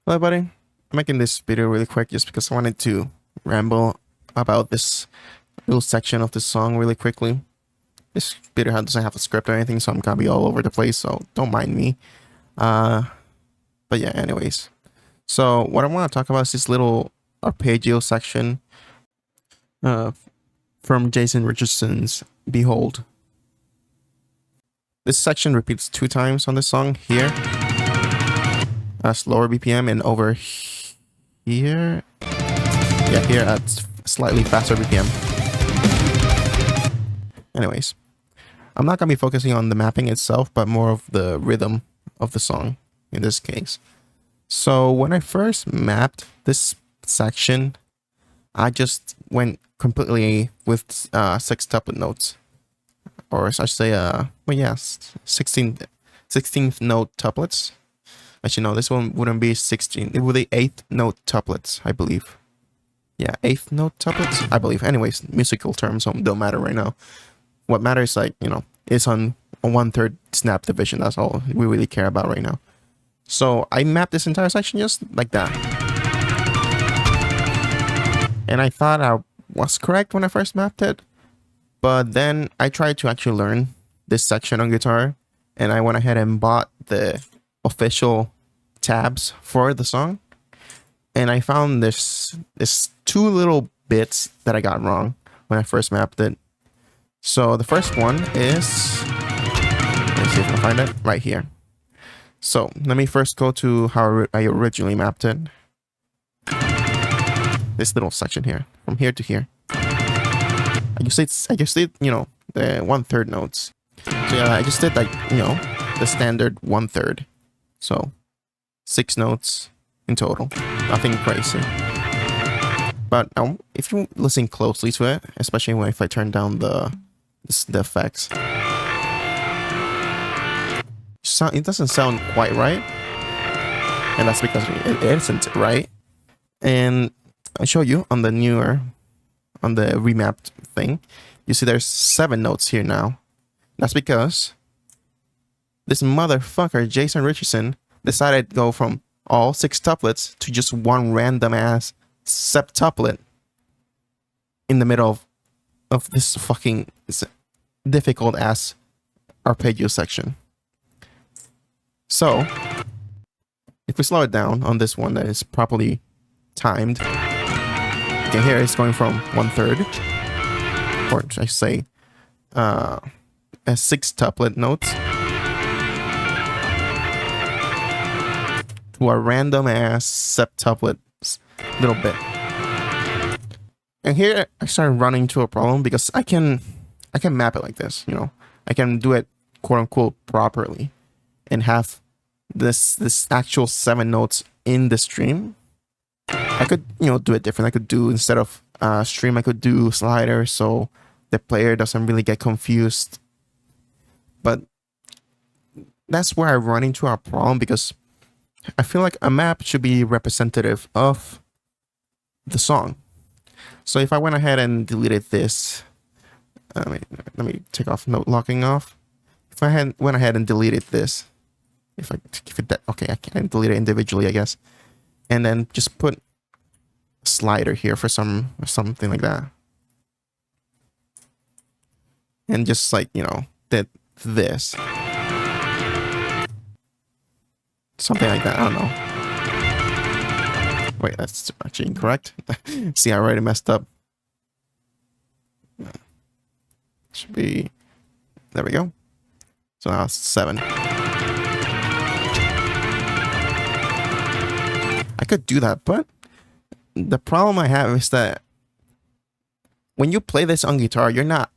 Hello, buddy. I'm making this video really quick just because I wanted to ramble about this little section of the song really quickly. This video doesn't have a script or anything, so I'm gonna be all over the place, so don't mind me. Uh, but yeah, anyways. So what I want to talk about is this little arpeggio section uh, from Jason Richardson's Behold. This section repeats 2 times on the song here. Slower BPM and over here. Yeah, here at slightly faster BPM. Anyways, I'm not gonna be focusing on the mapping itself, but more of the rhythm of the song in this case. So when I first mapped this section, I just went completely with 6-tuplet notes, or I should say, well, yes, 16th note tuplets. Actually, no, this one wouldn't be 16. It would be 8th note tuplets, I believe. Yeah, 8th note tuplets, I believe. Anyways, musical terms don't matter right now. What matters, like, is on a 1/3 snap division. That's all we really care about right now. So I mapped this entire section just like that. And I thought I was correct when I first mapped it. But then I tried to actually learn this section on guitar. And I went ahead and bought the official tabs for the song, and I found this 2 little bits that I got wrong when I first mapped it. So the first one is, let me see if I can find it right here. So let me first go to how I originally mapped it. This little section here, from here to here. I just did the 1/3 notes. So yeah, I just did like, the standard 1/3. So 6 notes in total, nothing crazy. But if you listen closely to it, especially if I turn down the effects, it doesn't sound quite right, and that's because it isn't right. And I show you on the remapped thing, you see there's 7 notes here now. That's because this motherfucker, Jason Richardson, decided to go from all 6 tuplets to just one random ass septuplet in the middle of this fucking difficult ass arpeggio section. So, if we slow it down on this one that is properly timed, you can hear it's going from 1/3, or I should say, a 6-tuplet notes, to a random ass septuplet little bit. And here I started running into a problem because I can map it like this, I can do it quote unquote properly and have this actual 7 notes in the stream. I could, do it different. I could do, instead of stream, I could do slider so the player doesn't really get confused. But that's where I run into a problem, because I feel like a map should be representative of the song. So if I went ahead and deleted this, let me take off note locking off. If I went ahead and deleted this, okay, I can delete it individually, I guess, and then just put a slider here for something like that, and just like did this, something like that. I don't know. Wait, that's actually incorrect. See, I already messed up. Should be, there we go. So now it's 7. I could do that, but the problem I have is that when you play this on guitar, you're not,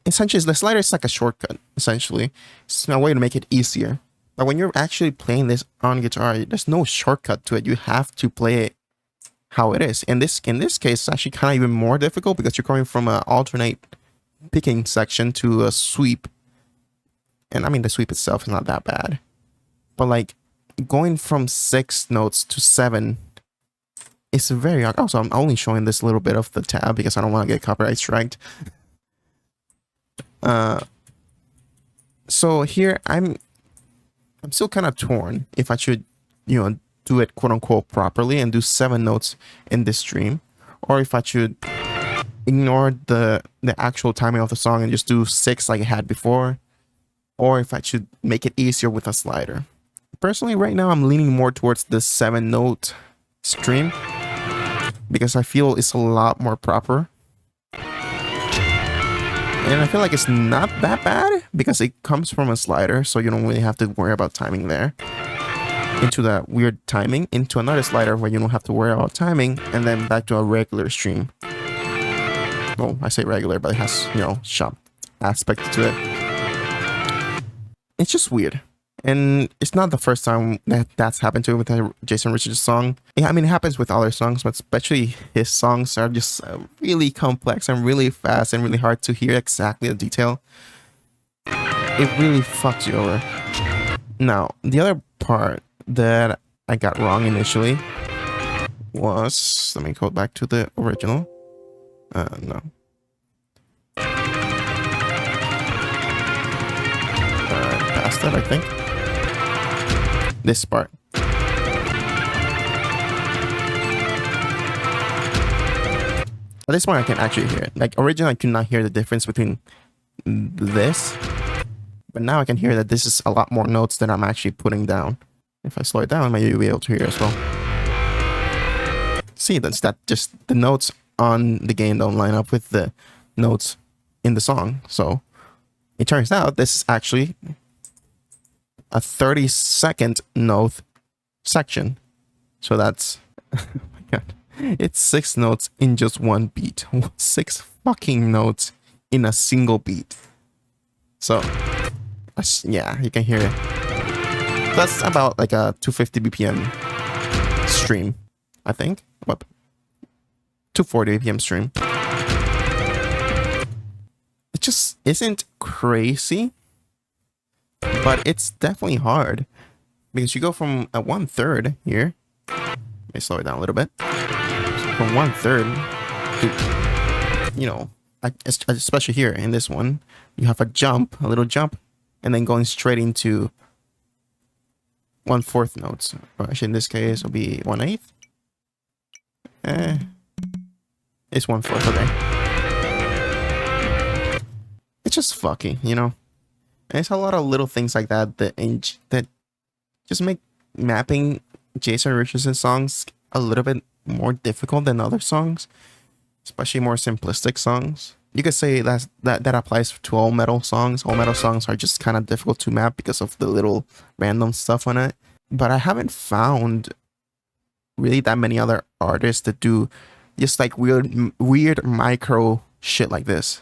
essentially the slider is like a shortcut. Essentially, it's a way to make it easier. But when you're actually playing this on guitar, there's no shortcut to it. You have to play it how it is. In this case, it's actually kind of even more difficult because you're going from an alternate picking section to a sweep. And I mean, the sweep itself is not that bad. But like, going from 6 notes to 7 is very... Also, I'm only showing this little bit of the tab because I don't want to get copyright striked. So here, I'm still kind of torn if I should do it quote unquote properly and do 7 notes in this stream, or if I should ignore the actual timing of the song and just do 6 like I had before, or if I should make it easier with a slider. Personally, right now I'm leaning more towards the 7 note stream because I feel it's a lot more proper. And I feel like it's not that bad because it comes from a slider, so you don't really have to worry about timing there. Into that weird timing, into another slider where you don't have to worry about timing, and then back to a regular stream. Well, I say regular, but it has, shop aspect to it. It's just weird. And it's not the first time that's happened to him with a Jason Richardson song. Yeah, I mean, it happens with other songs, but especially his songs are just really complex and really fast and really hard to hear exactly the detail. It really fucks you over. Now, the other part that I got wrong initially was... Let me go back to the original. No. Past that, I think. This part. At this point, I can actually hear it. Like, originally, I could not hear the difference between this, but now I can hear that this is a lot more notes than I'm actually putting down. If I slow it down, maybe you'll be able to hear as well. See, that's that. Just the notes on the game don't line up with the notes in the song. So it turns out this is actually a 30-second note section. So that's, oh my god, it's 6 notes in just one beat. 6 fucking notes in a single beat. So yeah, you can hear it. That's about like a 250 BPM stream, I think. What? 240 BPM stream. It just isn't crazy. But it's definitely hard because you go from a 1/3 here. Let me slow it down a little bit. So from 1/3 to, especially here in this one, you have a little jump, and then going straight into 1/4 notes. Or actually, in this case, it'll be 1/8. It's 1/4. Okay. It's just fucky, And it's a lot of little things like that that just make mapping Jason Richardson songs a little bit more difficult than other songs, especially more simplistic songs. You could say that applies to all metal songs. All metal songs are just kind of difficult to map because of the little random stuff on it. But I haven't found really that many other artists that do just like weird micro shit like this.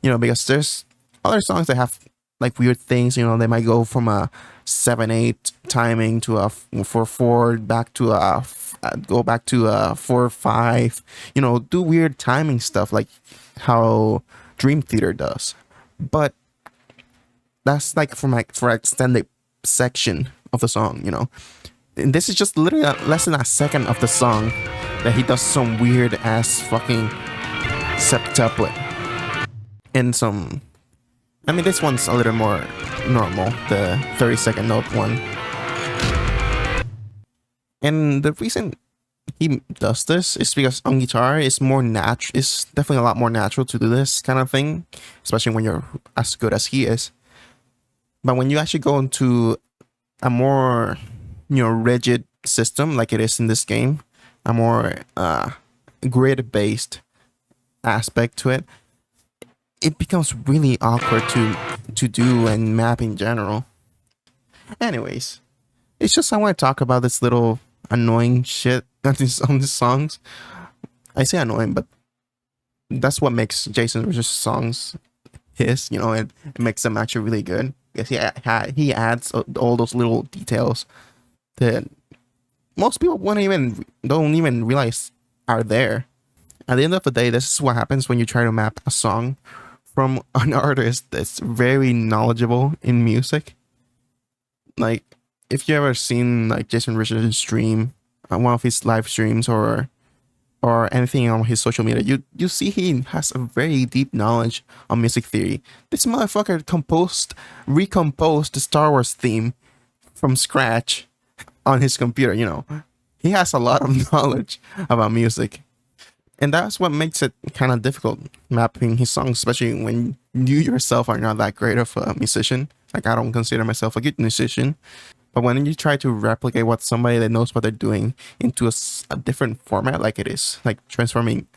Because there's other songs that have like weird things, they might go from a 7/8 timing to a 4/4 back to go back to a 4/5, do weird timing stuff like how Dream Theater does. But that's like for extended section of the song, And this is just literally less than a second of the song that he does some weird ass fucking septuplet and some. I mean, this one's a little more normal, the 30-second note one. And the reason he does this is because on guitar it's more natural. It's definitely a lot more natural to do this kind of thing, especially when you're as good as he is. But when you actually go into a more, rigid system like it is in this game, a more grid-based aspect to it, it becomes really awkward to do and map in general. Anyways, it's just I want to talk about this little annoying shit on these songs. I say annoying, but that's what makes Jason Richardson songs his. It makes them actually really good because he adds all those little details that most people don't even realize are there. At the end of the day, this is what happens when you try to map a song from an artist that's very knowledgeable in music. Like, if you ever seen like Jason Richardson stream one of his live streams or anything on his social media, you see he has a very deep knowledge on music theory. This motherfucker recomposed the Star Wars theme from scratch on his computer, you know. He has a lot of knowledge about music. And that's what makes it kind of difficult mapping his songs, especially when you yourself are not that great of a musician. Like, I don't consider myself a good musician. But when you try to replicate what somebody that knows what they're doing into a different format, like it is, like transforming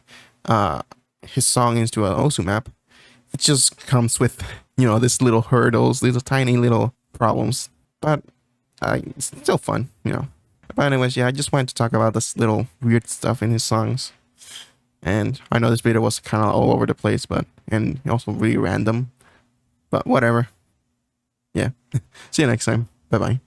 his song into an Osu map, it just comes with, you know, these little hurdles, little tiny little problems. But it's still fun, you know. But anyways, yeah, I just wanted to talk about this little weird stuff in his songs. And I know this video was kind of all over the place, and also really random. But whatever. Yeah. See you next time. Bye bye.